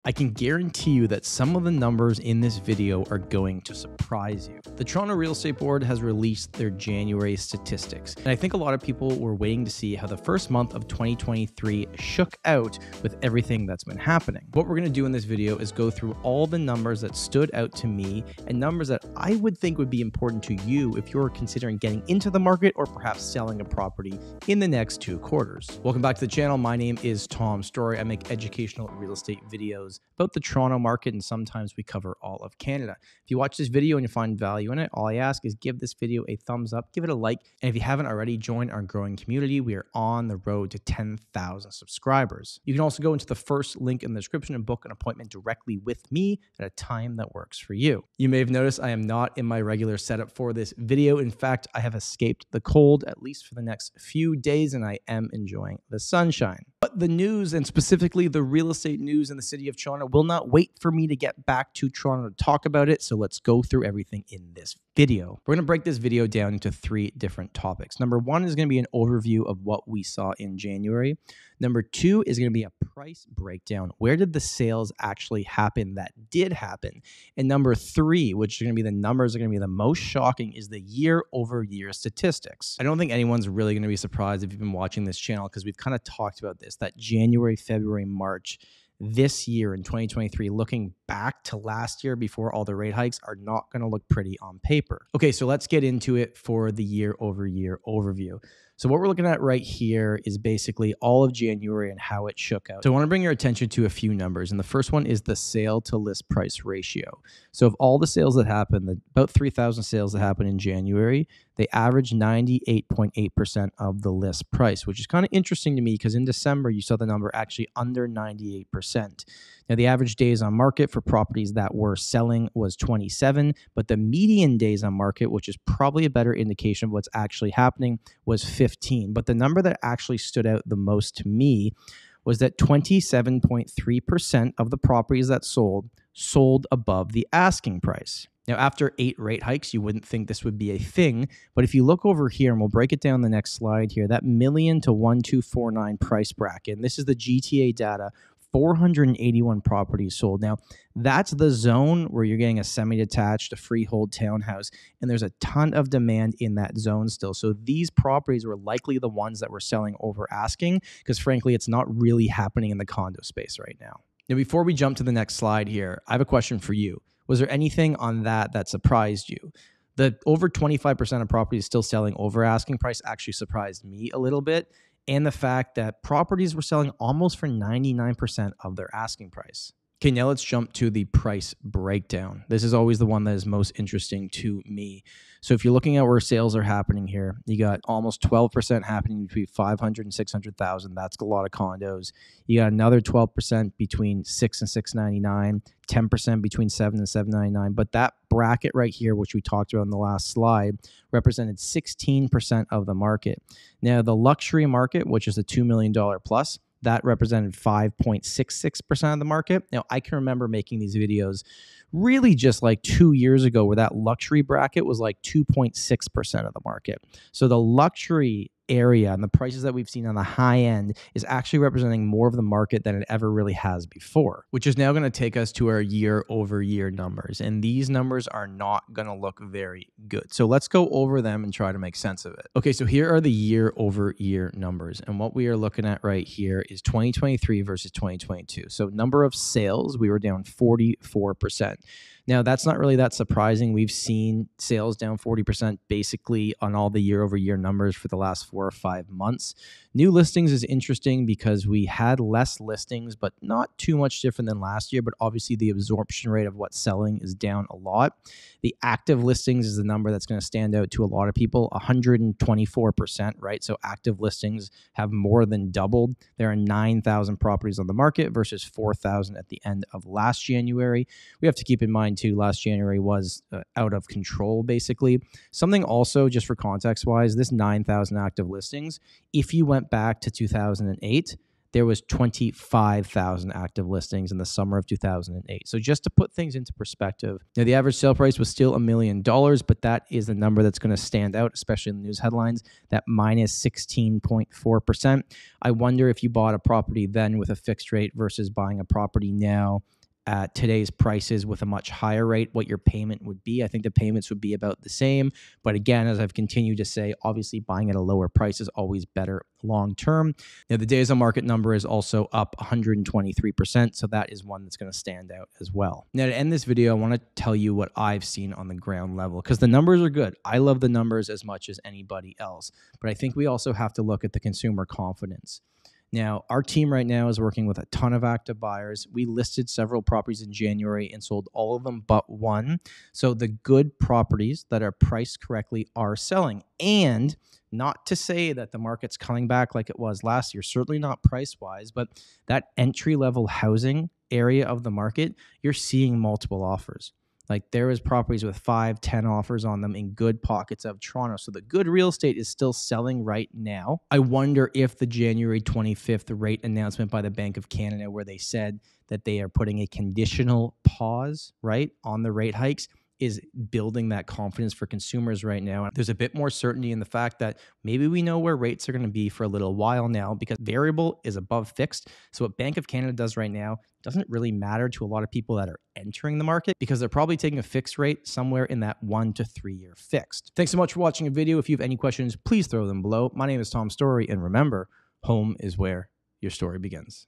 I can guarantee you that some of the numbers in this video are going to surprise you. The Toronto Real Estate Board has released their January statistics, and I think a lot of people were waiting to see how the first month of 2023 shook out with everything that's been happening. What we're going to do in this video is go through all the numbers that stood out to me and numbers that I would think would be important to you if you're considering getting into the market or perhaps selling a property in the next 2 quarters. Welcome back to the channel. My name is Tom Storey. I make educational real estate videos about the Toronto market, and sometimes we cover all of Canada. If you watch this video and you find value in it, all I ask is give this video a thumbs up, give it a like, and if you haven't already, join our growing community. We are on the road to 10,000 subscribers. You can also go into the first link in the description and book an appointment directly with me at a time that works for you. You may have noticed I am not in my regular setup for this video. In fact, I have escaped the cold, at least for the next few days, and I am enjoying the sunshine. But the news, and specifically the real estate news in the city of Toronto, will not wait for me to get back to Toronto to talk about it. So let's go through everything in this video. We're going to break this video down into 3 different topics. Number 1 is going to be an overview of what we saw in January. Number 2 is going to be a price breakdown. Where did the sales actually happen that did happen? And number 3, which are going to be the numbers that are going to be the most shocking, is the year-over-year statistics. I don't think anyone's really going to be surprised if you've been watching this channel, because we've kind of talked about this, that January, February, March this year in 2023, looking back to last year before all the rate hikes, are not going to look pretty on paper. Okay, so let's get into it for the year-over-year overview. So what we're looking at right here is basically all of January and how it shook out. So I want to bring your attention to a few numbers. And the first one is the sale to list price ratio. So of all the sales that happened, about 3,000 sales that happened in January, they averaged 98.8% of the list price, which is kind of interesting to me because in December, you saw the number actually under 98%. Now, the average days on market for properties that were selling was 27, but the median days on market, which is probably a better indication of what's actually happening, was 15. But the number that actually stood out the most to me was that 27.3% of the properties that sold above the asking price. Now, after 8 rate hikes, you wouldn't think this would be a thing, but if you look over here, and we'll break it down the next slide here, that million to 1249 price bracket, and this is the GTA data, 481 properties sold. Now, that's the zone where you're getting a semi-detached, a freehold townhouse, and there's a ton of demand in that zone still. So these properties were likely the ones that were selling over asking, because frankly, it's not really happening in the condo space right now. Now, before we jump to the next slide here, I have a question for you. Was there anything on that surprised you? The over 25% of properties still selling over asking price actually surprised me a little bit. And the fact that properties were selling almost for 99% of their asking price. Okay, now let's jump to the price breakdown. This is always the one that is most interesting to me. So if you're looking at where sales are happening here, you got almost 12% happening between 500 and 600,000. That's a lot of condos. You got another 12% between 6 and 699, 10% between 7 and 799. But that bracket right here, which we talked about in the last slide, represented 16% of the market. Now, the luxury market, which is the $2 million plus, that represented 5.66% of the market. Now, I can remember making these videos really just like 2 years ago where that luxury bracket was like 2.6% of the market. So the luxury area and the prices that we've seen on the high end is actually representing more of the market than it ever really has before, which is now going to take us to our year over year numbers. And these numbers are not going to look very good. So let's go over them and try to make sense of it. Okay, so here are the year over year numbers. And what we are looking at right here is 2023 versus 2022. So number of sales, we were down 44%. Now, that's not really that surprising. We've seen sales down 40% basically on all the year over year numbers for the last 4 or 5 months. New listings is interesting because we had less listings, but not too much different than last year. But obviously the absorption rate of what's selling is down a lot. The active listings is the number that's going to stand out to a lot of people, 124%, right? So active listings have more than doubled. There are 9,000 properties on the market versus 4,000 at the end of last January. We have to keep in mind too, last January was out of control, basically. Something also, just for context wise, this 9,000 active listings, if you went back to 2008, there was 25,000 active listings in the summer of 2008. So just to put things into perspective, now the average sale price was still $1 million, but that is the number that's going to stand out, especially in the news headlines, that minus 16.4%. I wonder if you bought a property then with a fixed rate versus buying a property now at today's prices with a much higher rate, what your payment would be. I think the payments would be about the same. But again, as I've continued to say, obviously buying at a lower price is always better long term. Now, the days on market number is also up 123%. So that is one that's going to stand out as well. Now, to end this video, I want to tell you what I've seen on the ground level, because the numbers are good. I love the numbers as much as anybody else. But I think we also have to look at the consumer confidence. Now, our team right now is working with a ton of active buyers. We listed several properties in January and sold all of them but one. So the good properties that are priced correctly are selling. And not to say that the market's coming back like it was last year, certainly not price-wise, but that entry-level housing area of the market, you're seeing multiple offers. Like there is properties with 5, 10 offers on them in good pockets of Toronto. So the good real estate is still selling right now. I wonder if the January 25th rate announcement by the Bank of Canada, where they said that they are putting a conditional pause, right, on the rate hikes, is building that confidence for consumers right now. There's a bit more certainty in the fact that maybe we know where rates are going to be for a little while now, because variable is above fixed. So what Bank of Canada does right now doesn't really matter to a lot of people that are entering the market, because they're probably taking a fixed rate somewhere in that 1 to 3 year fixed. Thanks so much for watching the video. If you have any questions, please throw them below. My name is Tom Storey, and remember, home is where your story begins.